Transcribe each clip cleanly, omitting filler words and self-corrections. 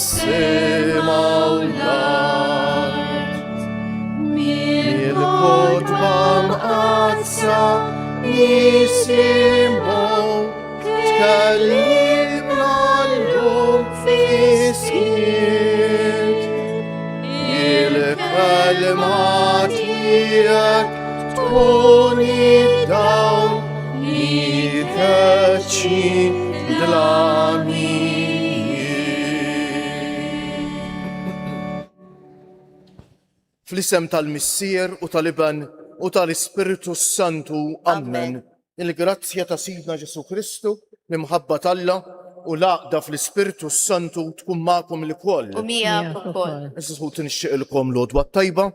السما والأرض بالخطبة مقدسة نسمعوا تكلمنا اليوم في سكيت الكلمات هيك تكون الدعوة لكتشي دلامي. Fl-isem tal-Missier u tal-Iban u tal-Ispiritu Santu. Amen. Il-grazzja ta' Sidna Ġesu Kristu, l-imħabba tal-Alla u l-għaqda fl-Ispiritu Santu tkun magħkom il-koll. U miegħek ukoll. Issa tinixtieqilkom l-għodwa tajba,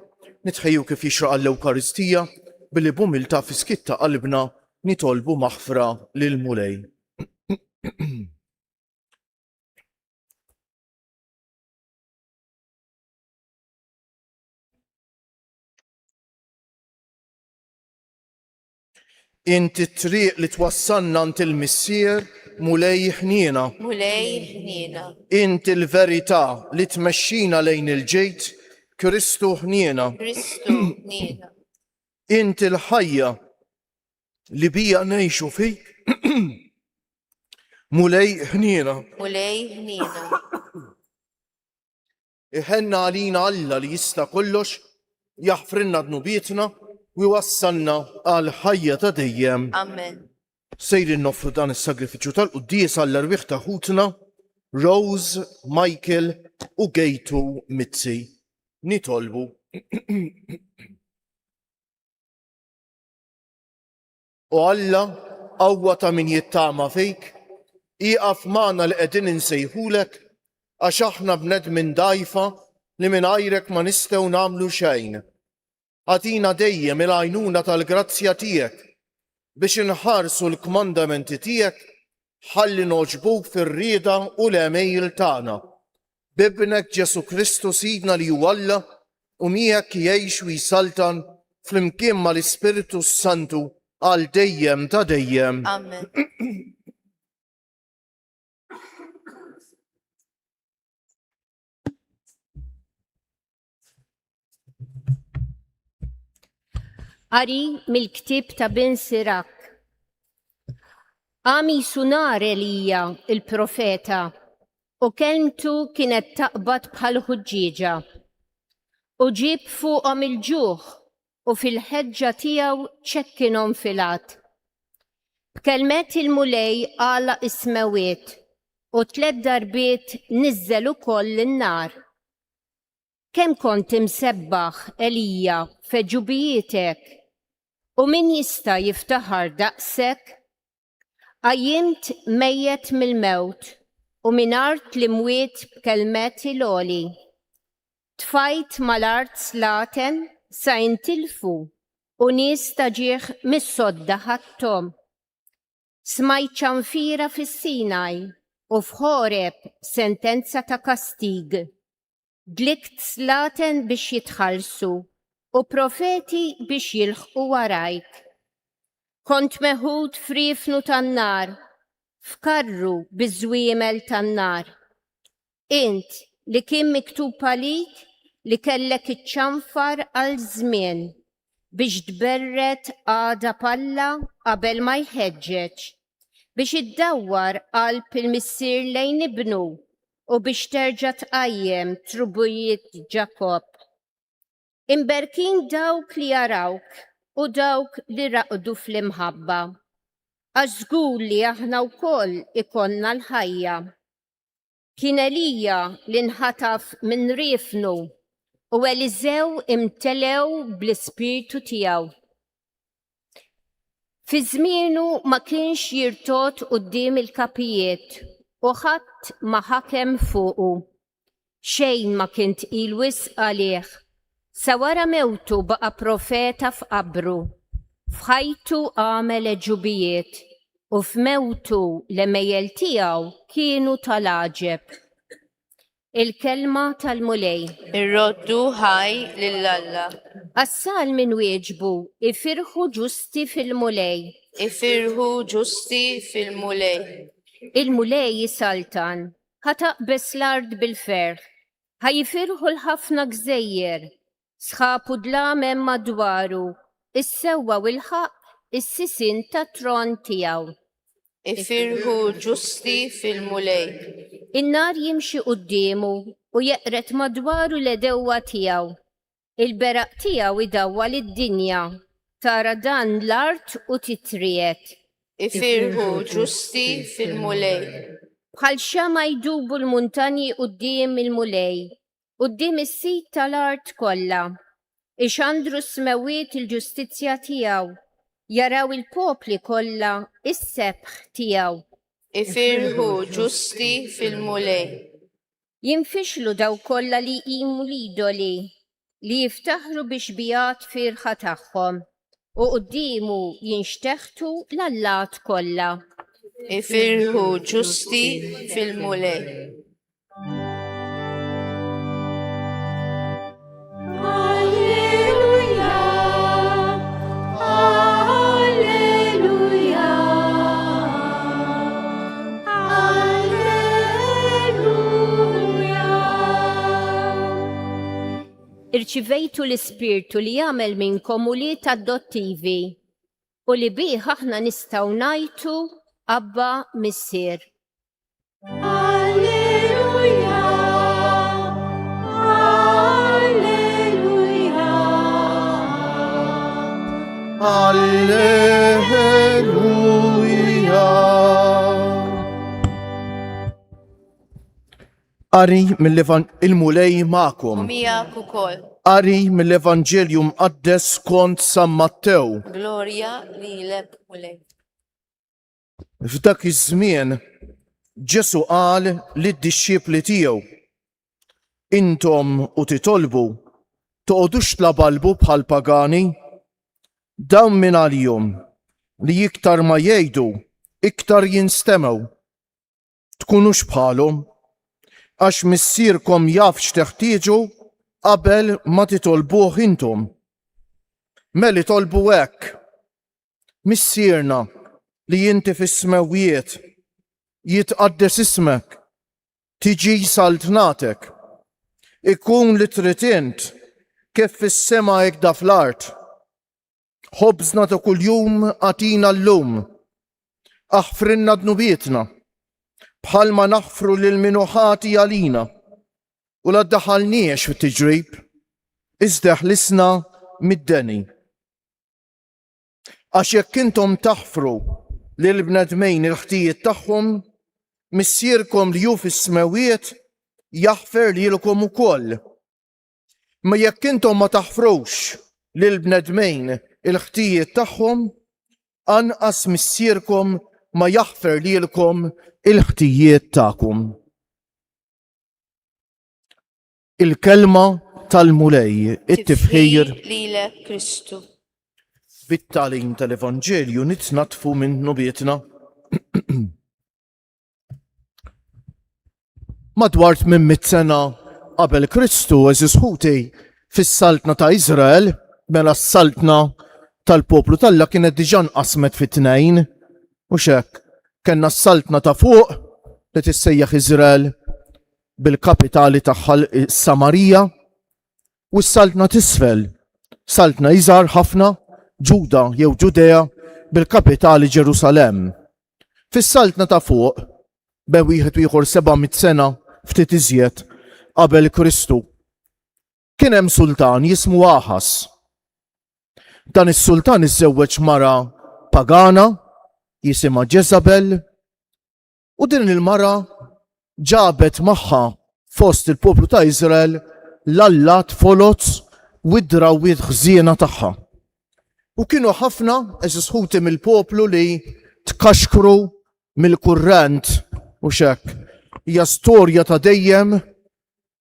nitħejju kif jixraq l-Ewkaristija billi b'umilta fi skitta qalbna nitolbu maħfra lil Mulej. Inti t-triq li twassalna ant il-Missier Mulej ħniena. Mulej ħniena. Inti l-verità li tmexxina lejn il-ġejt Kristu ħniena. Kristu ħniena. Inti l-ħajja li bija ngħixu fik Mulej ħniena. Mulej ħniena. Iħenna għalina Alla li jista' kollox jaħfrinna dnubietna u jwassalna għal ħajja ta' dejjem. Amen. Sejrin noffru dan is-sagrifiċċju tal-quddies għall-erbieħ ta' ħutna Rose, Michael u Gejtu Mizzi. Nitolbu. U Alla qawwa ta' min jittama fejk, iqaf magħna li qegħdin insejħulek għax aħna bnedmin dgħajfa li mingħajrek ma nistgħu nagħmlu xejn. Għatina dejjem il-għajnuna tal-grazzja tiegħek biex inħarsu l-kmandamenti tiegħek ħalli noġbuk fir-rieda u l-emejl tagħna. Bibnek Ġesu Kristu Sidna li hu Alla u miegħek jgħix u jsaltan flimkien mal-Ispiritu Santu għal dejjem ta' dejjem. Amen. Qari mill-ktib ta' Ben Sirak. Għami sunar Elija il-profeta u kelmtu kienet taqbad bħal ħuġġieġa u ġib fuqhom il-ġuħ u fil-ħeġġa tiegħu ċekkinhom filat. B'kelmet il-mulej għala ismewiet u 3 darbiet niżżel ukoll in-nar. Kemm kont imsebbaħ Elija f'ġubijietek u min jista' jiftaħar daqsek? Għajjimt mejjet mill-mewt u min art li mwiet b'kelmet il-għoli. Tfajt mal-art slaten sa jintilfu u nies ta' ġieħ mis-sodda ħadthom. Smajt ċanfira fis-Sinaj u f'Ħoreb sentenza ta' kastig. Dlikt slaten biex jitħallsu u profeti biex jilħqu warajk. Kont meħud frifnu tan-nar, f'karru biż-żwiemel tan-nar. Int li kien miktub għalik li kellek iċċanfar għal żmien biex tberret għada palla qabel ma jħeġġeġ, biex iddawwar qalb il-missier lejn ibnu u biex terġa' tqajjem trubujiet Ġakob. Imberkin dawk li jarawk u dawk li raqdu fl-imħabba, għax żgur li aħna wkoll ikonna l-ħajja. Kien Elija li nħataf minn riefnu u Eliżew imtelew bl-Ispiritu tiegħu. Fi żmienu ma kienx jirtot quddiem il-kapijiet u ħadd ma ħakem fuqu. Xejn ma kien tqil wisq għalih. Sa wara mewtu baqa' profeta f'qabru. F'ħajtu għamel eġubijiet u f'mewtu l-emejjel tiegħu kienu tal-għaġeb. Il-kelma tal-mulej. Ir-roddu ħaj lill-Alla. Assal min wieġbu ifirħu ġusti fil-mulej. Ifirħu ġusti fil-mulej. Il-mulej jisaltan ħataqbes l-ard bil-ferħ, ħajfirħu l-ħafna gżejjer, sħabu dlamem madwaru, is-sewwa u l-ħaq, is-sisin ta' tron tiegħu. Ifirħu ġusti fil-mulej. In-nar jimxi qudiemu u jeqret madwaru l-edewwa tiegħu. Il-beraq tiegħu idawwa lid-dinja, tara dan l-art u titriet. Ifirħu ġusti fil-mulej. Bħal xama jdubu l-muntanji quddiem il-mulej, quddiem is-sit tal-art kollha. Ixandru smewiet il-ġustizzja tiegħu, jaraw il-popli kollha is-sebħ tiegħu. Ifirħu ġusti fil-mulej. Jinfixlu daw kollha li jqimu l-idoli, li jiftaħru biex bijat firħa tagħhom, u quddiemu jinxteħtu l-allat kollha. Ifirħu ġusti fil-mulej. Irċivejtu l-Ispirtu li jagħmel minnkom ulied adottivi u li bih aħna nistgħu ngħidu Abba Missier. Alleluja, alleluja, Alleluja. Qari il-mulej ma'kom. Umijak ukoll. Qari mill-Evanġeljum qaddes skont San Mattew. Glorja lilek mulej. F'dak iż-żmien Ġesu qal lid-dixxiepli tiegħu: Intom u titolbu, toqgħodux tlabalbu bħal pagani, dawn min għalihom li iktar ma jgħidu, iktar jinstemaw. Tkunux bħalhom, għax missierkom jaf x'teħtieġu qabel ma titolbuh intom. Meli tolbu hekk: Missierna li inti fis-smewijiet, jitqaddes ismek, tiġi saltnatek, ikun li trid int kif fis-sema hekk da fl-art. Ħobżna ta' kuljum għatina llum, aħfrinna dnubietna, bħalma naħfru lil minuħati għalina, u la ddaħħalniex fit-tiġrib, iżda ħlisna mid-deni. Għax jekk intom taħfru lil bnedmejn il-ħtijiet tagħhom, missierkom li hu fis-smewiet jaħfer lilkom ukoll. Ma jekk intom ma taħfrux lil bnedmejn il-ħtijiet tagħhom, anqas missierkom ma jaħfer lilkom il-ħtijiet tagħkom. Il-kelma tal-mulej, it-tifħir lilek Kristu. bit-tagħlim tal-Evanġelju nitnatfu minn nubietna. Madwar 800 sena qabel Kristu eżis ħuti fis-saltna ta' Iżrael, mela s-saltna tal-poplu Alla kienet diġà nqasmet fit-tnejn, u x'hekk kellna s-saltna ta' fuq li tissejjaħ Iżrael bil-kapitali tagħha Samarija, u s-saltna t'isfel, saltna iżgħar ħafna, Ġuda jew Ġudea bil-kapitali Ġerusalem. Fis-saltna ta' fuq, be wieħed ieħor 700 sena ftit iżjed qabel Kristu, kien hemm sultan jismu Aħas. Dan is-sultan iżżewweġ mara pagana jisimha Ġeżabel, u din il-mara ġabet magħha fost il-poplu ta' Iżrael l-allat folozz u d-drawwiet ħżiena tagħha. U kienu ħafna eżisħuti mill-poplu li tkaxkru mill-kurrent u xekk. Hija storja ta' dejjem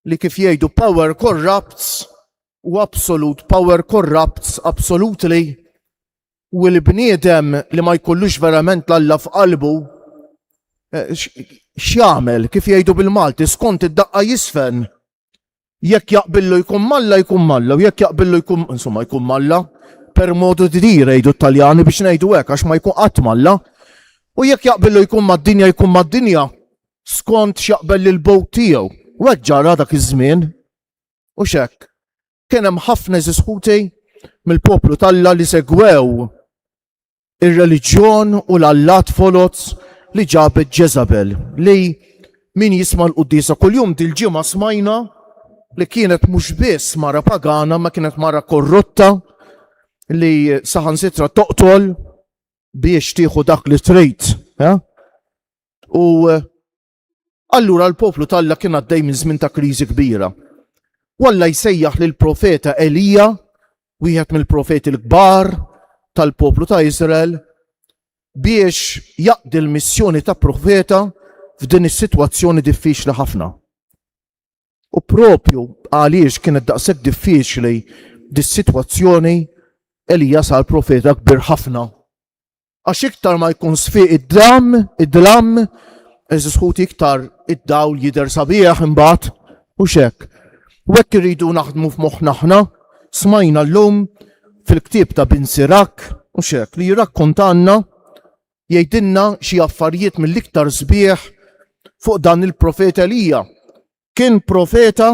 li kif jgħidu power corrupts u absolute power corrupts absolutely, u l-bniedem li ma jkollux verament l-Alla f'qalbu x'jagħmel kif jgħidu bil-Malti skont id-daqqa jisfen. Jekk jaqbillu jkun malla jkun malla, u jekk jaqbillu jkun malla, per modu di dire jgħidu Taljani biex ngħidu hekk għax ma jkun qatt malla, u jekk jaqbillu jkun mad-dinja jkun mad-dinja, skont x'jaqbel lil-bowt tiegħu. U hekk ġara dak iż-żmien. U x'hekk. Kien hemm ħafna eżiskuti mill-poplu tal-Alla li segwew ir-reliġjon u l-allat foloz li ġabet Jezabel, li min jisma' l-qudiesa kuljum dil-ġimgħa smajna li kienet mhux biss mara pagana ma kienet mara korrotta li saħansitra toqtol biex tieħu dak li trid. U allura l-poplu tal-Alla kien għaddej minn żmien ta' kriżi kbira. U Alla jsejjaħ lil profeta Elija, wieħed mill-profeti l-kbar tal-poplu ta' Iżrael, biex jaqdi l-missjoni ta' profeta f'din is-sitwazzjoni diffiċli ħafna. U propju għaliex kienet daqshekk diffiċli dis-sitwazzjoni, Elija sar profeta kbir ħafna. Għax iktar ma jkun sfiq id-dlam, eżiskuti iktar id-dawl jidher sabiħ imbagħad u x'hekk. U hekk irridu naħdmu f'moħħna aħna, smajna llum fil-ktieb ta' Bin Sirak u x'hekk li jirrakkontanna jgħidilna xi affarijiet mill-iktar sbieħ fuq dan il-profeta Elija. Kien profeta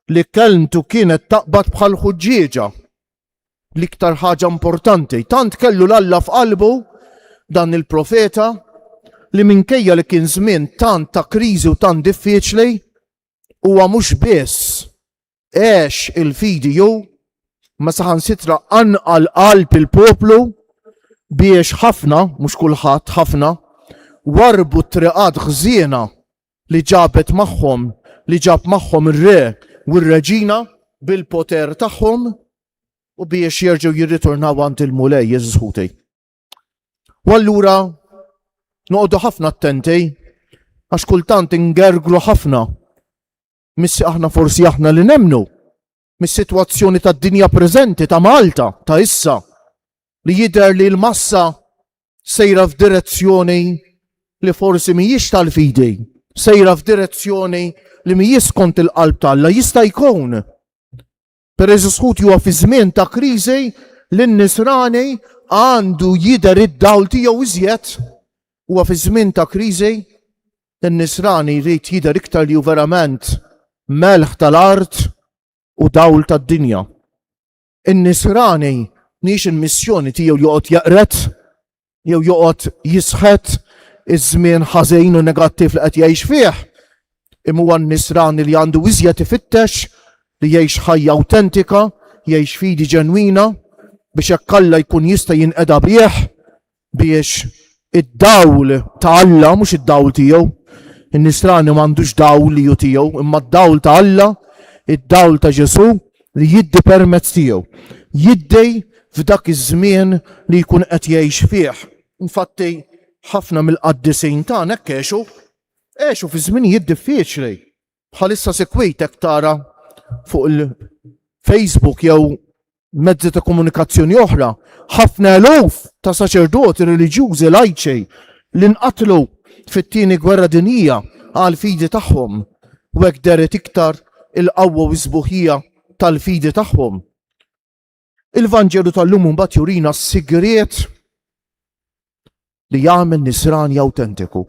li kelmtu kienet taqbad bħal ħuġġieġa. L-iktar ħaġa importanti, tant kellu l-Alla f'qalbu dan il-profeta li minkejja li kien żmien tant ta' kriżi u tant diffiċli huwa mhux biss għex il-fidju ma saħansitra anqal qalb il-poplu biex ħafna, mhux kulħadd ħafna, warbu triqat ħżiena li ġabet magħhom, li ġab magħhom ir-re u r-reġina bil-poter tagħhom u biex jerġgħu jirritornaw għand il-mulej jeżiskuti. U allura noqogħdu ħafna attenti għax kultant ingerglu ħafna missi aħna forsi aħna li nemnu mis-sitwazzjoni tad-dinja preżenti ta' Malta ta' issa li jidher li l-massa sejra f'direzzjoni li forsi mhijiex tal-fidi, sejra f'direzzjoni li mhijiex skont il-qalb tal-Alla jista' jkun. Per eżiskuti huwa fi żmien ta' kriżi li n-nisrani għandu jidher id-dawl tiegħu iżjed. Huwa fi żmien ta' kriżi n-nisrani jrid jidher iktar li hu verament melħ tal-art u dawl tad-dinja. In-nisrani mhix il-missjoni tiegħu joqgħod jaqret jew joqgħod jisħet iż-żmien ħażin u negattiv li qed jgħix fih. Imma huwa n-nisrani li għandu iżjed ifittex li jgħix ħajja awtentika, jgħix fidi ġenwina biex hekk Alla jkun jista' jinqeda bih biex id-dawl ta' Alla mhux id-dawl tiegħu. In-nisrani m'għandux dawl li hu tiegħu, imma d-dawl ta' Alla, id-dawl ta' Ġesu li jiddi permezz tiegħu. Jiddej f'dak iż-żmien li jkun qed jgħix fih. Infatti ħafna mill-qaddisin tagħna hekk għexu fi żminijiet diffiċli. Bħalissa sekwejtek tara fuq il-Facebook jew mezzi ta' komunikazzjoni oħra, ħafna eluf ta' saċerdoti reliġjużi lajċi li nqatlu fit-tieni gwerra dinjija għal fidi tagħhom u hekk deret iktar il-qawwa u s-sbuħija tal-fidi tagħhom. Il-Vanġelu tal-lum mbagħad jurina s-sigriet li jagħmel nisrani awtentiku.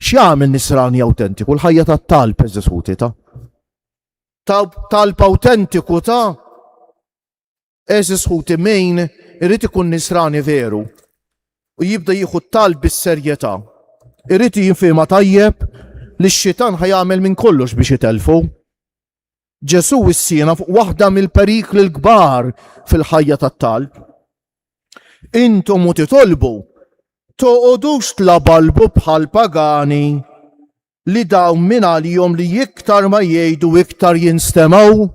X'jagħmel nisrani awtentiku? L-ħajja tat-talb eżiskuti ta' talb awtentiku ta' eżiskuti min irid ikun nisrani veru u jibda jieħu talb bis-serjetà. Irid jinfhimha tajjeb li x-xitan ħajamel minn kollox biex itelfu. Ġesu issina fuq waħda mill-perikli l-kbar fil-ħajja tat-talb. Intom u titolbu toqgħodux tlabalbu bħal pagani li dawn minn għalihom li iktar ma jgħidu iktar jinstemaw.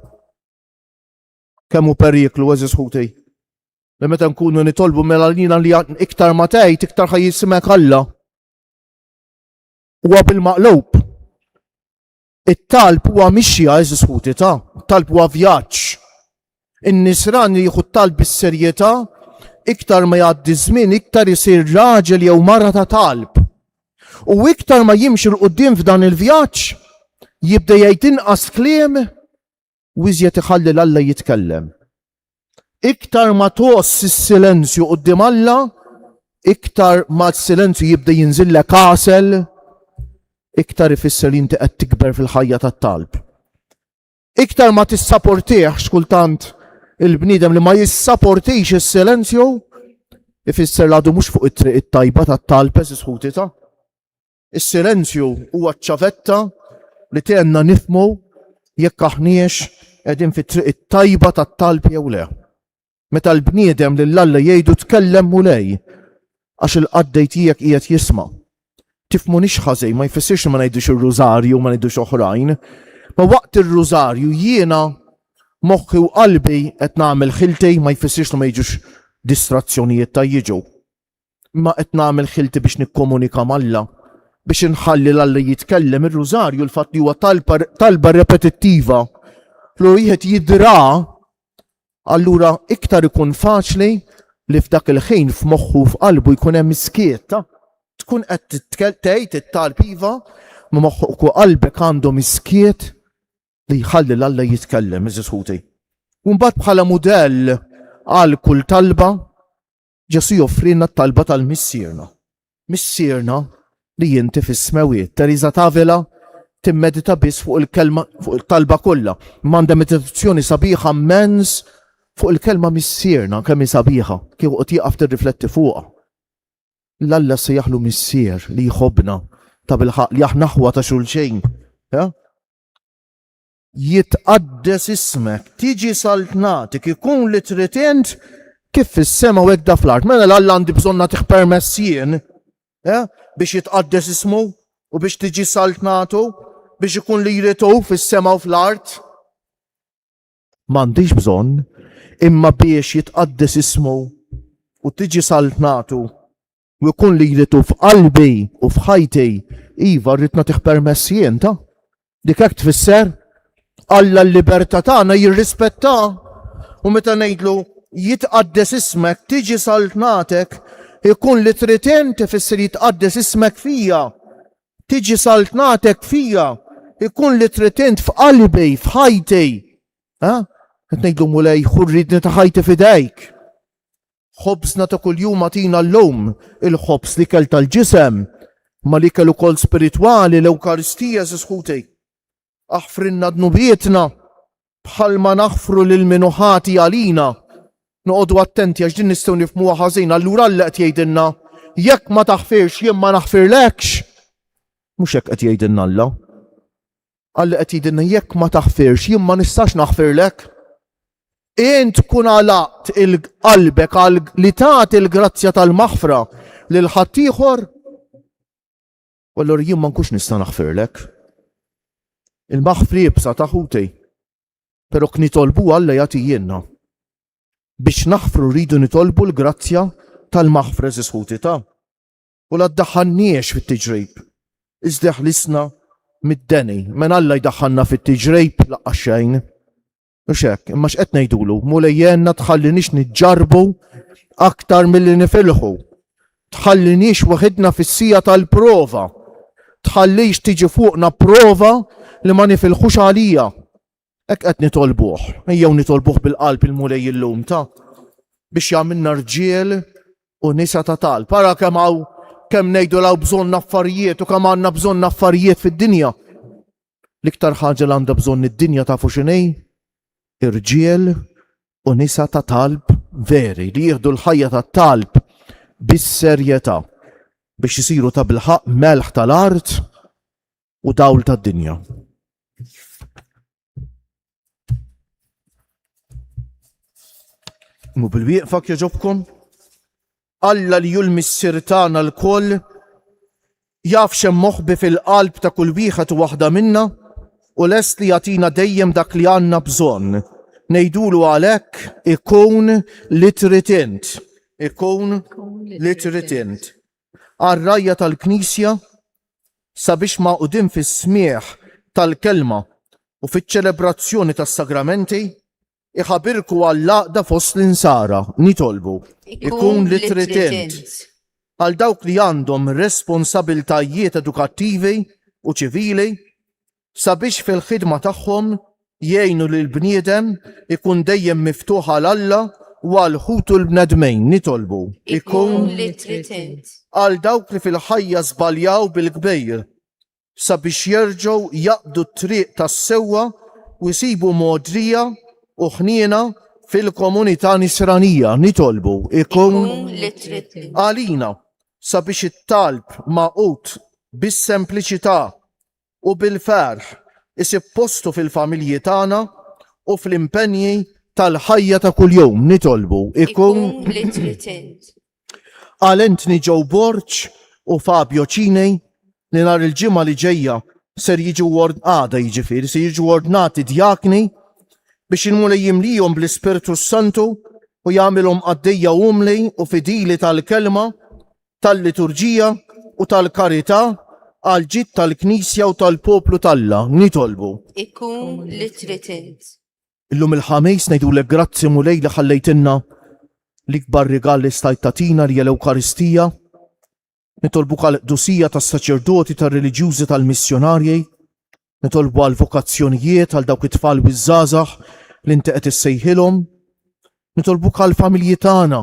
Kemm hu periklu eżiskuti. Li meta nkunu nitolbu mela lina li iktar ma tgħid iktar ħajjismek Alla. Huwa bil-maqlub. It-talb huwa mixja eżiskuti ta' talb huwa vjaġġ. In-nisran li jieħu talb bis-serjetà iktar ma jgħaddi żmien iktar isir raġel jew mara ta' talb. U iktar ma jimxi l-qudiem f'dan il-vjaġġ jibda jgħid inqas kliem u iżjed iħalli Alla jitkellem. Iktar ma toqs is-silenzju quddiem Alla, iktar ma s-silenzju jibda jinżillek għasel iktar ifisser inti qed tikber fil-ħajja tat-talb. Iktar ma tissapportihx kultant il-bniedem li ma jissapportix is-silenzju, ifisser l-għadu mhux fuq it-triq it-tajba tat-talb sħuti ta'. Is-silenzju huwa ċ-ċavetta li tiegħna nifhmu jekk aħniex qegħdin fit-triq it-tajba tat-talb jew le. Meta l-bniedem lil Alla jgħidu tkellem mulej għax il-qaddej tiegħek qiegħed jisma'. Tifhmu nix ħażej, ma jfissirx ma ngħidux ir-rużarju ma ngħidux oħrajn. Ma waqt ir-rużarju jiena moħħi u qalbi qed nagħmel ħilti ma jfissirx li ma jiġux distrazzjonijiet ta' jiġu. Imma qed nagħmel ħilti biex nikkomunika mal-Alla, biex inħalli l-Alla jitkellem. Ir-rużarju l-fatt li huwa talba repetittiva li wieħed jidra, allura iktar ikun faċli li f'dak il-ħin f'moħħu f'qalbu jkun hemm iskiet. Tkun qed tgħid it-talb iva ma moħħok u qalbek għandhom iskiet li jħalli l-Alla jitkellem, iżis ħuti. U mbagħad bħala mudell għal kull talba Ġesu joffrilna t-talba tal-missierna. Missierna li jinti fis-smewiet. Teresa Tavela timmedita biss fuq il-kelma fuq il-talba kollha. M'għandha meditazzjoni sabiħa immens fuq il-kelma missierna kemm hi sabiħa, kieku qed jieqaf tirrifletti fuqha. L-Alla se jaħlu missier li jħobbna ta' bil-ħaq li aħna ħwa ta' xulxejn. Jitqaddes ismek, tiġi saltnatik, ikun li tritent kif fis-sema u hekk da fl-art. Mela l-Alla għandi bżonn nagħtih permess jien biex jitqaddes ismu u biex tiġi saltnatu, biex ikun li jritu fis-sema u fl-art. M'għandix bżonn, imma biex jitqaddes ismu u tiġi saltnatu u jkun li jritu f'qalbi u f'ħajti, iva rrid nagħtih permess jien ta'. Dik hekk tfisser Alla l-libertà tagħna jirrispetta. U meta ngħidlu jitqaddes ismek, tiġi saltnatek, ikun li trid inti ifisser jitqaddes ismek fija. Tiġi saltnatek fija, ikun li trid int f'qalbi, f'ħajti. Qed ngħidlu mulej ħurridni ta' ħajti f'idejk. Ħobsna ta' kuljum għatina l-lum, il-ħobs li kell tal-ġisem, ma li kell ukoll spiritwali l-Ewkaristija sisħuti. Aħfrinna dnubietna bħalma naħfru lil minuħati għalina. Noqogħdu attenti għax din nistgħu nifhmuha ħażin. Allura Alla qed jgħidilna jekk ma taħfirx jien ma naħfirlekx. Mhux hekk qed jgħidilna Alla. Alla qed jgħidilna jekk ma taħfirx jien ma nistax naħfirlek. Int tkun għalaqt il-qalbek li tagħti l-grazzja tal-maħfra lil ħadd ieħor, u allura jien ma nkunx nista' naħfirlek. Il-maħfri jibsa ta' ħuti, però nitolbu Alla jagħti jienna. Biex naħfru rridu nitolbu l-grazzja tal-maħfra ħuti ta'. U la ddaħħanniex fit-tiġrejb. Iżda ħlisna mid-deni, men Alla jdaħħalna fit-tiġrejb laqqa xejn. Mhux hekk, imma x'qed ngħidulu, mulejjenna tħallinix niġġarbu aktar milli nifilħu. Tħallinix waħedna fis-sija tal-prova. Tħallix tiġi fuqna prova li ma nifilħux għalija. Hekk qed nitolbuh. Ejjew nitolbuh bil-qalb il-mulej illum ta' biex jagħmilna rġiel u nisa ta' talb. Para kemm ngħidu law bżonn affarijiet u kemm għandna bżonn affarijiet fid-dinja. L-iktar ħaġa li għandha bżonn id-dinja tafu x'inhi? Irġiel u nisa ta' talb veri li jieħdu l-ħajja ta' talb bis-serjetà biex isiru ta' bil-ħaq melħ tal-art u dawl tad-dinja. Mu bil-wieqfak jaġobkom? Alla li julmi s-sirtana l-koll jaf xem moħbi fil-qalb ta' kull wieħed u waħda minna u lest li jagħtina dejjem dak li għandna bżonn. Ngħidulu għalhekk ikun li trid int. Ikun li trid int. Għar-rajja tal-Knisja sabiex ma' qudiem fis-smieħ tal-kelma u fiċ-ċelebrazzjoni tas-sagramenti iħabirku għall-laqda fost l-insara nitolbu. Ikun li trid int. Għal dawk li għandhom responsabiltajiet edukattivi u ċivili sabiex fil-ħidma tagħhom jgħinu lil bniedem ikun dejjem miftuħa l-Alla u għal ħutu l-bnedmejn nitolbu. Ikun li trid int. Għal dawk li fil-ħajja żbaljaw bil-kbejr sabiex jerġgħu jaqdu t-triq tas-sewwa u jsibu modrija u ħniena fil-komunità nisranija. Nitolbu ikun li trid għalina sabiex it-talb maqut bis-sempliċità u bil-ferħ isib postu fil-familji tagħna u fl-impenji tal-ħajja ta' kuljum. Nitolbu ikun li trid int. għal Anthony Joe Borch u Fabio Cinej li nhar il-ġimgħa li ġejja ser jiġu ordnati djakni biex il-mulej jimlijhom bl-Ispirtu Santu u jagħmilhom għaddejja umli u fidili tal-kelma, tal-liturġija u tal-karità għal ġid tal-Knisja u tal-poplu talla. Nitolbu Ikun li trid int. illum il-ħames ngħidulek grazzi mulej li ħallejtilna l-ikbar rigal li stajt tatina li l-Ewkaristija. Nitolbu għal qdusija tas-saċerdoti tar-reliġjużi tal-missjonarji. Nitolbu għal vokazzjonijiet għal dawk it-tfal u żgħażagħ li inti qed issejħilhom. Nitolbu għal familji tagħna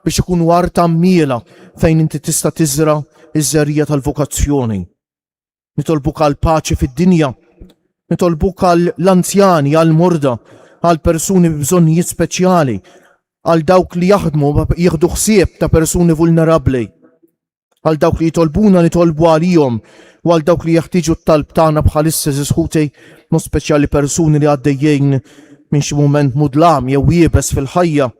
biex ikunu arta mmiela fejn inti tista' tiżra iż-żerrija tal-vokazzjoni. Nitolbu għal paċi fid-dinja. Nitolbu għal l-anzjani, għal morda, għal persuni b'bżonnijiet speċjali, għal dawk li jaħdmu jieħdu ħsieb ta' persuni vulnerabbli, għal dawk li jitolbuna nitolbu għalihom u għal dawk li jeħtieġu t-talb tagħna bħalissa żisħutej mod speċjali persuni li għaddejjin minn xi mument mudlam jew jiebes fil-ħajja,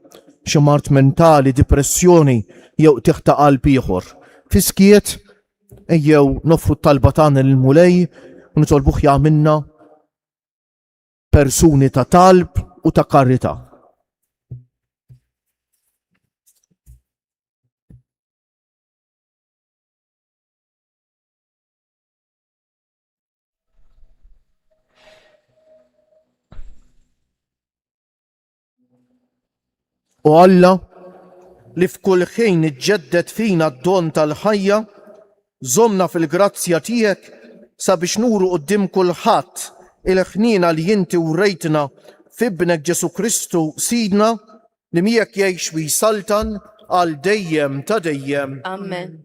xi mart mentali, depressjoni jew tieħ ta' qalb ieħor. Fiskiet ejjew nofru t-talba tagħna lill-mulej u nitolbuh jagħmilna persuni ta' talb u ta' karità. U Alla li f'kull ħin iġġedded fina d-don tal-ħajja, żommna fil-grazzja tiegħek sabiex nuru quddiem kulħadd il-ħniena li inti wrejtna f'ibnek Ġesu Kristu Sidna li miegħek jgħix u jsaltan għal dejjem ta' dejjem. Amen.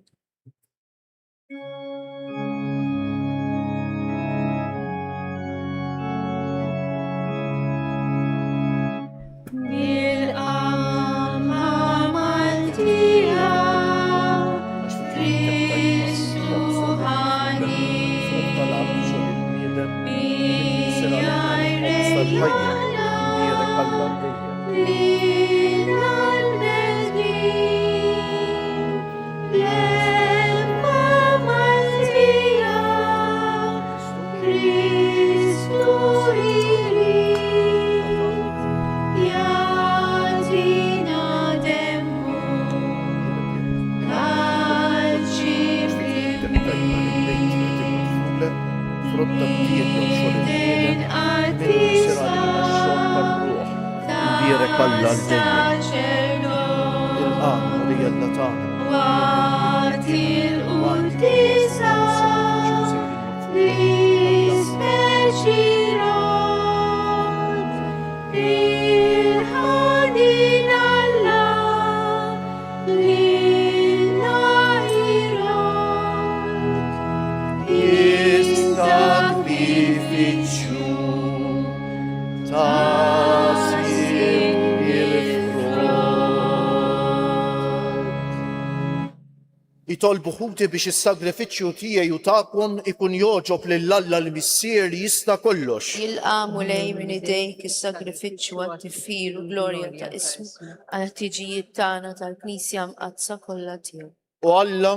Jitolbu ħuti biex is-sagrifiċċju tiegħi u tagħkom ikun joġob lill-Alla l-Missier li jista' kollox. Jilqamu lej minn idejk is-sagrifiċċju għat-tifir u glorja ta' ismu għal ħtiġijiet tagħna tal-Knisja mqazza kollha tiegħu. U Alla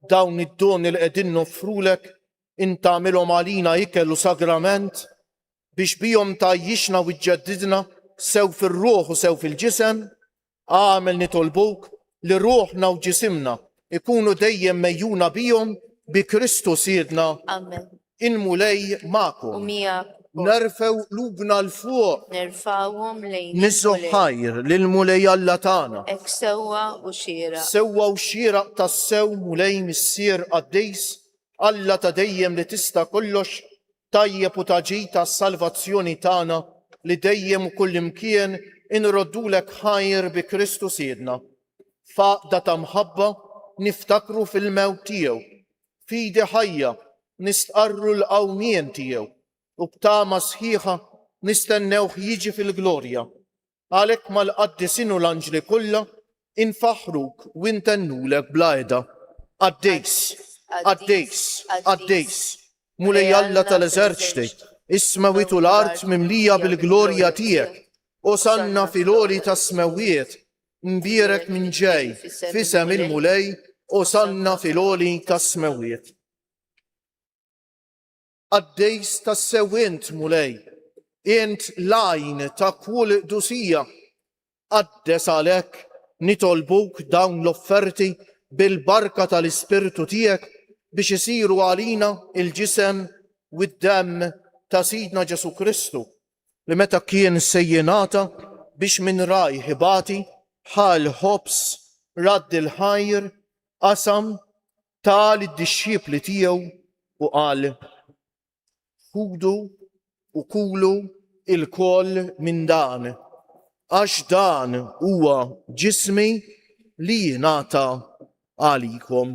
dawn id-doni li qegħdin noffrulek intagħmilhom għalina ikel u sagrament biex bihom tajjixna u ġġeddidna sew fir-ruħ u sew fil-ġisem. Għamel nitolbuk li ruħna u ġisimna ikunu dejjem mejjuna bihom bi Kristu Sidna. Amen. Il-mulej magħkom. U miegħek Nerfew lubna l-fuq. nerfawhom lejn Nissu ħajr lil-mulej Alla tagħna. Ek sewwa u xira. Sewwa u xieraq tas-sew mulej missier qaddejs Alla ta' dejjem li tista' kollox tajjeb u taġi tas-salvazzjoni tagħna li dejjem u kullimkien inroddulek ħajr bi Kristu Sidna. Faqda ta' mħabba niftakru fil-mewt tiegħu, fidi ħajja nistqarru l-qawmien tiegħu u b'tama sħiħa nistennewh jiġi fil-glorja. Għalhekk mal-qaddisin u l-anġli kollha infaħruk u intennulek bla għeda. Għaddejs, għaddejs, għaddejs, mulej Alla tal-eżerċti, is-smawiet u l-art mimlija bil-glorja tiegħek. Osanna fil-għoli tas-smawiet, nbierek minn ġej, fisem il-mulej, osanna fil-għoli tas-smawiet. Għaddejs tas-sewint mulej, int lajn ta' kull dusija. Għaddes għalek nitolbuk dawn l-offerti bil-barka tal-Ispirtu tiegħek biex isiru għalina il-ġisem u d-demm ta' Sidna Ġesu Kristu li meta kien sejjenata biex minn raj ħibati ħal ħobs radd il-ħajr qasam tal id-dixxipli tiegħu u qal ħudu u kulu il-koll minn dan, għax dan huwa ġismi li jingħata għalikom.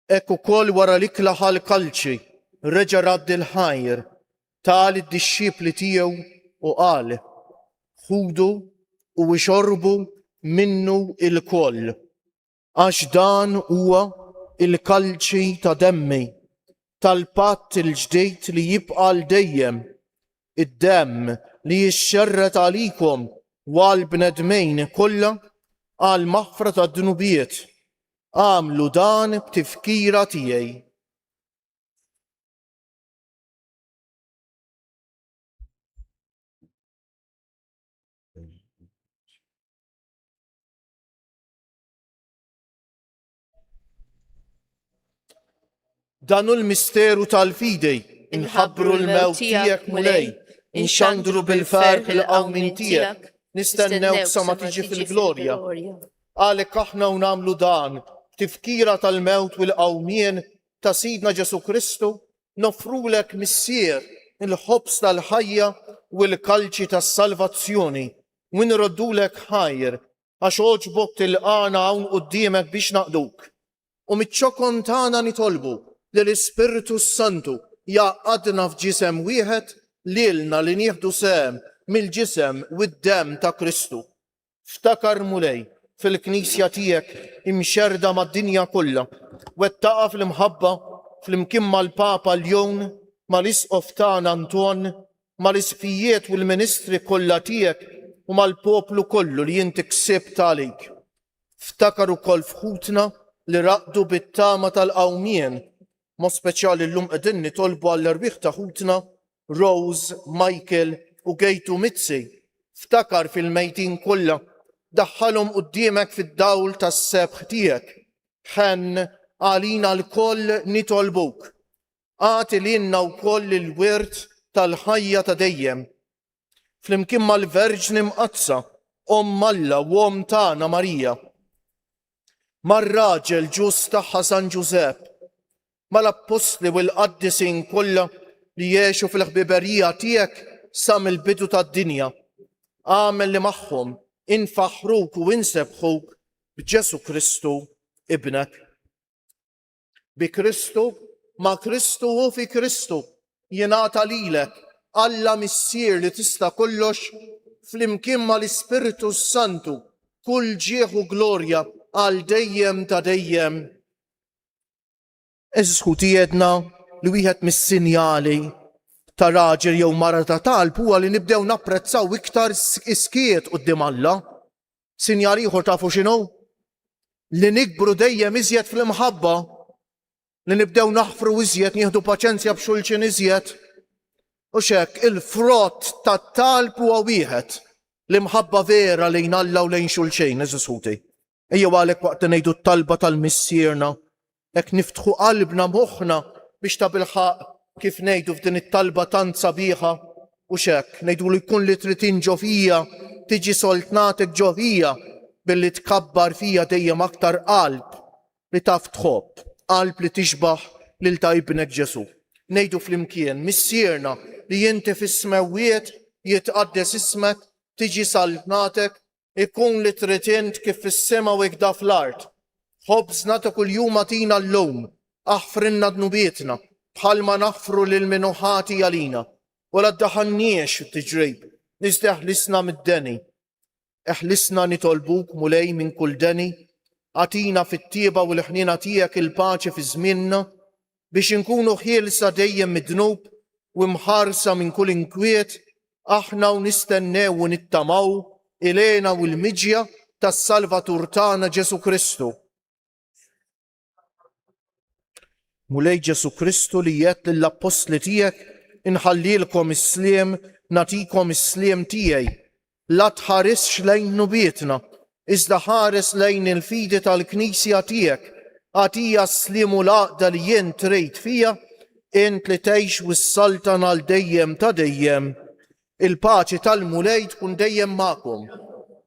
Ekku kol wara l-ikla ħal-kalċi, reġa radd il-ħajr, tal id-dixxipli tiegħu u qal, ħudu u ixorbu minnu il-koll, għax dan huwa il-kalċi ta' demmi, tal-patt il-ġdejt li jibqa' l-dejjem, id-demm li jixxerret għalikom u għal-bnedmejn kollha għal maħfra ta' dnubiet. Għamlu dan b'tifkira tiegħi. Danu l-misteru tal-fidej, inħabbru l-mewt tiegħek mulej, inxandru bil-ferħ il-qawmin tiegħek, nistennew sa ma tiġi fil-glorja. Għalek aħna u namlu dan, tifkira tal-mewt u l-qawmien ta' Sidna Ġesu Kristu, nofrulek missier il-ħobs tal-ħajja u l-kalċi tas-salvazzjoni, u nroddulek ħajr, għax oġbok tilqana hawn qudiemek biex naqduk. U mitċokon tagħna nitolbu li l-Ispirtu Santu jaqadna f'ġisem wieħed lilna li nieħdu sehem mill-ġisem u d-demm ta' Kristu. Ftakar mulej fil-Knisja tiegħek imxerda mad-dinja kollha, wettaqa fl-imħabba fl-imkien mal-Papa Ljon, mal-Isqof tagħna Anton, mal-isfijiet u l-ministri kollha tiegħek u mal-poplu kollu li inti ksibt għalik. Ftakar ukoll fħutna li raqdu bit-tama tal-qawmien, mod speċjali llum qegħdin nitolbu għall-erbieħ ta' ħutna Rose, Michael u Gejtu Mizzi. Ftakar fil-mejtin kollha, daħħalhom quddiemek fid-dawl tas-sebħ tiegħek. Ħenn għalina l-koll nitolbuk. Għati lilna wkoll il-wirt tal-ħajja ta' dejjem. Flimkien mal-Verġni Mqazza, Alla u tagħna Marija. Mar-raġel ġust tagħha San Ġusepp, mal-Apostli u l-qaddisin kollha li jgħixu fil-ħbiberija tiegħek sa mill-bidu tad-dinja. Għamel li magħhom infaħruk u insebħuk b'Ġesu Kristu ibnek. Bi Kristu, ma' Kristu u fi Kristu jingħata lilek Alla missier li tista' kollox flimkien mal-Ispirtu Santu kull ġieħ u glorja għal dejjem ta' dejjem. Eżisħu tiedna li wieħed mis-sinjali ta' raġel jew mara ta' talb huwa li nibdew napprezzaw iktar iskiet quddiem Alla. Sinjal ieħor tafu x'inhu? Li nikbru dejjem iżjed fl-imħabba, li nibdew naħfru iżjed, nieħdu paċenzja b'xulxin iżjed. U x'hekk il-frott tat-talb huwa wieħed, l-imħabba vera lejn Alla u lejn xulxejn, eżisħuti. Ejjew għalhekk waqt ngħidu t-talba tal-missierna, hekk niftħu qalbna moħħna biex ta' bilħaq kif ngħidu f'din it-talba tant sabiħa u x'hekk ngħidu li jkun li trid inġo fija, tiġi soltnatek ġo fija billi tkabbar fija dejjem aktar qalb li taf tħobb, qalb li tixbaħ lil ta' ibnek Ġesu. nejdu flimkien, missierna li jinti fis-smawiet jitqaddes ismek, tiġi salvnatek, ikun li trid int kif fis-sema u ikda fl-art. Ħobżna ta' kuljum atina llum, aħfrinna dnubietna, bħalma naħfru lil minuħati għalina. U la ddaħanniex fit-tiġrib, iżda eħlisna mid-deni. Eħlisna nitolbuk mulej minn kull deni, għatina fit-tieba u l-ħnina tiegħek il-paċi fi żmienna biex inkunu ħielsa dejjem mid-dnub u mħarsa minn kull inkwiet, aħna u nistennew u nittamaw ilena u l-miġja tas-Salvatur tagħna Ġesu Kristu. Mulej Ġesu Kristu li jgħid lill-apostli tiegħek inħallilkom is-sliem, natikom is-sliem tiegħi. La tħaresx lejn nubietna, iżda ħares lejn il-fidi tal-Knisja tiegħek. Għatija s-sliem u l-għaqda li jien trid fija, int li tgħix wis-saltan għal dejjem ta' dejjem. Il-paċi tal-mulej tkun dejjem magħkom.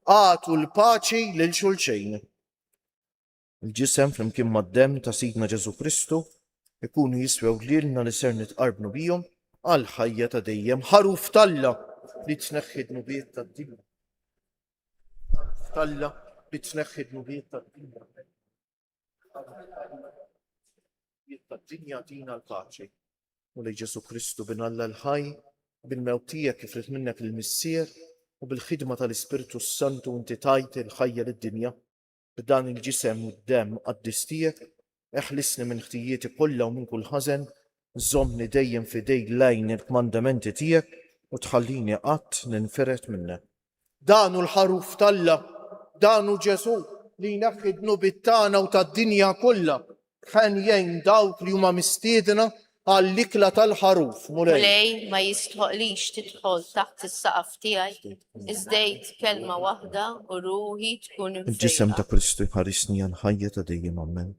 Għatu l-paċi lil xulxejn. Il-ġisem flimkien mad-demm ta' Sidna Ġesu Kristu ikunu jiswew lilna li ser nitqarbnu bihom għal ħajja ta' dejjem. Ħaruf talla li tneħħi d-nubiet tad-dinja. Talla li tneħħi d-nubiet tad-dinja. Tad-dinja tina l-paċi. U li Ġesu Kristu binalla l-ħaj, bil-mewt tiegħek kif rid minnek il-missier u bil-ħidma tal-Ispiritu Santu inti tajt il-ħajja lid-dinja. B'dan il-ġisem u d-demm qaddis tiegħek, eħlisni minn ħtijieti kollha u minn kull ħażen, żommni dejjem fidejk lejn il-kmandamenti tiegħek u tħallini qatt ninferet minnek. Danu l-ħaruf talla, danu Ġesu li jneħħi d-nubiet tagħna u tad-dinja kollha ħen jgħin dawk li huma mistiedna għall-ikla tal-ħaruf. Mulej ma jistħoqlix tidħol taħt is-saqaf tiegħi, iżdejt kelma waħda u ruħi tkun Il-ġisem ta' imfejqa. Kristu jħarisni għal ħajja ta' dejjem ammen.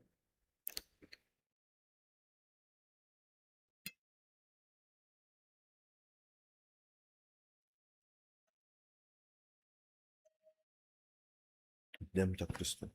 Dem ta' Kristu.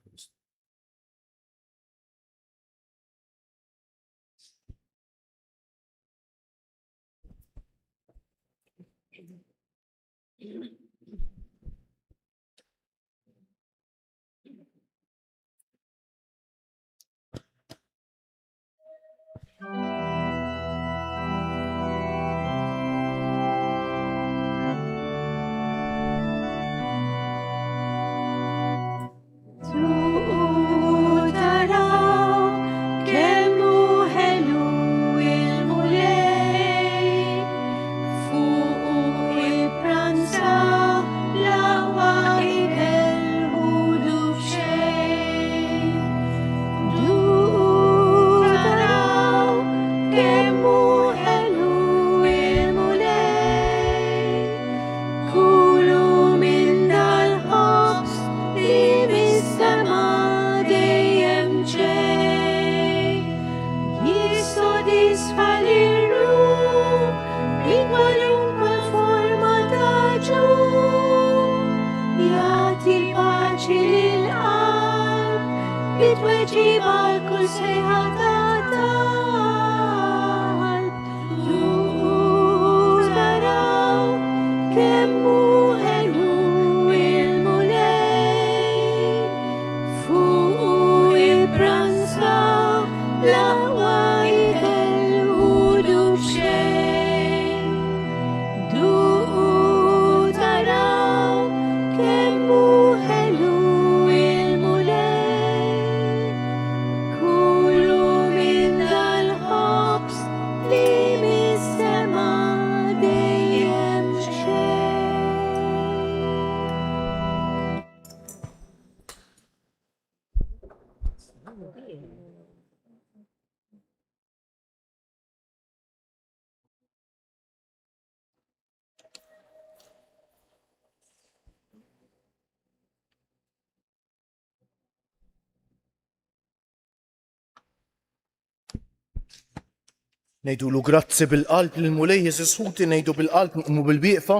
Nejdu lu grazzi bil-qalb l-mulej jizisħuti nejdu bil-qalb u bil-bieqfa,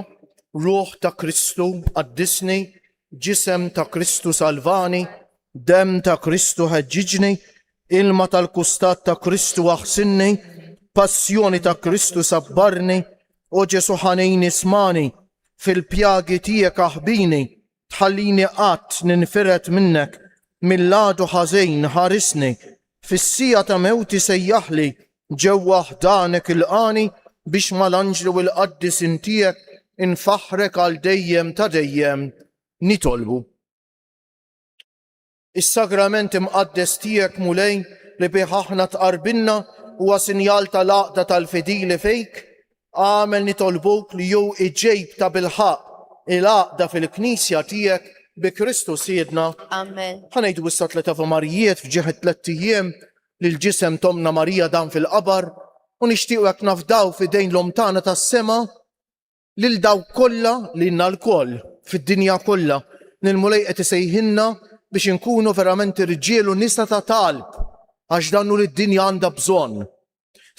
ruħ ta' Kristu għaddisni, ġisem ta' Kristu salvani, dem ta' Kristu ħeġġiġni, ilma tal-kustat ta' Kristu aħsinni, passjoni ta' Kristu sabbarni, u Ġesu ħanin ismani, fil-pjagi tiegħek aħbini, tħallini qatt ninfiret minnek, mill-ladu ħażin ħarisni, fis-sija ta' mewti sejjaħli, ġewwa ħdanek il-qani, biex mal-anġlu u l-qaddis intijek infaħrek għal dejjem ta' dejjem nitolbu. Is-sagrament imqaddes tiegħek mulej li bih aħna tqarbilna huwa sinjal tal-għaqda tal-fidili fejk, għamel nitolbuk li jew iġejb ta' bilħaq il-għaqda fil-Knisja tiegħek bi Kristu Siedna. Amen. Ħanejdu issa tliet Ave Marijiet f'ġieħ 3 ijiem li l-ġisem Tomna Marija dan fil-qabar u nixtiequ nafdaw f'idejn l-Om tagħna tas-sema lil daw kollha li lna l-koll fid-dinja kollha li l-mulej qed isejħilna biex inkunu verament irġiel u nisa ta' talb għax dannu li d-dinja għandha bżonn.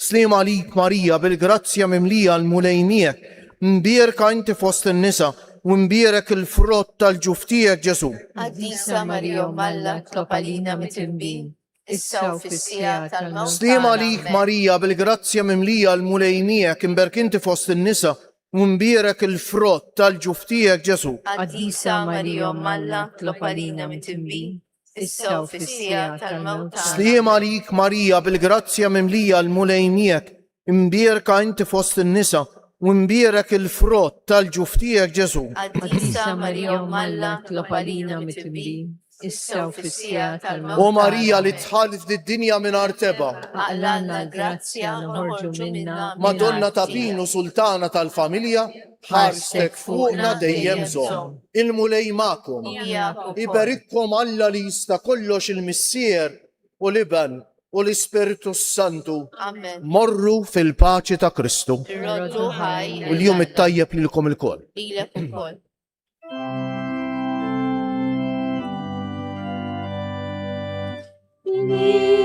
Sliem għalik Marija bil-grazzja mimlija l-mulej miegħek, mbierka inti fost in-nisa u mbierek il-frott tal-ġuf tiegħek Ġesu. Addisa Marija Malla tlob għalina mit-imbin, issa u fis-sija tal-mewt. Sliem għalik Marija bil-grazzja mimlija l-mulej miegħek, imberk inti fost in-nisa u mbierek il-frott tal-ġuf tiegħek Ġesu. Addisa Marija Malla tlob għalina mit-imbin, issa u fis-sija tal-mewt. Sliem għalik Marija bil-grazzja mimlija l-mulej miegħek, imbierka inti fost in-nisa u mbierek il-frott tal-ġuf tiegħek Ġesu. Addisa Marija Malla tlob għalina mit-imbin, issa u fis-sija tal-mewt. O Marija li tħalif d-dinja mingħajr teba, Għallanna grazzja noħorġu minna. Madonna ta' Pinu Sultana tal-familja, ħarstek fuqna dejjem żomm. Il-mulej magħkom, iberikkom Alla li jista' kollox il-Missier u l-Iben u l-Ispiritu Santu. Amen. Morru fil-paċi ta' Kristu. Roddu ħaj. U l-jum it-tajjeb lilkom il-koll. Ilek ukoll. Be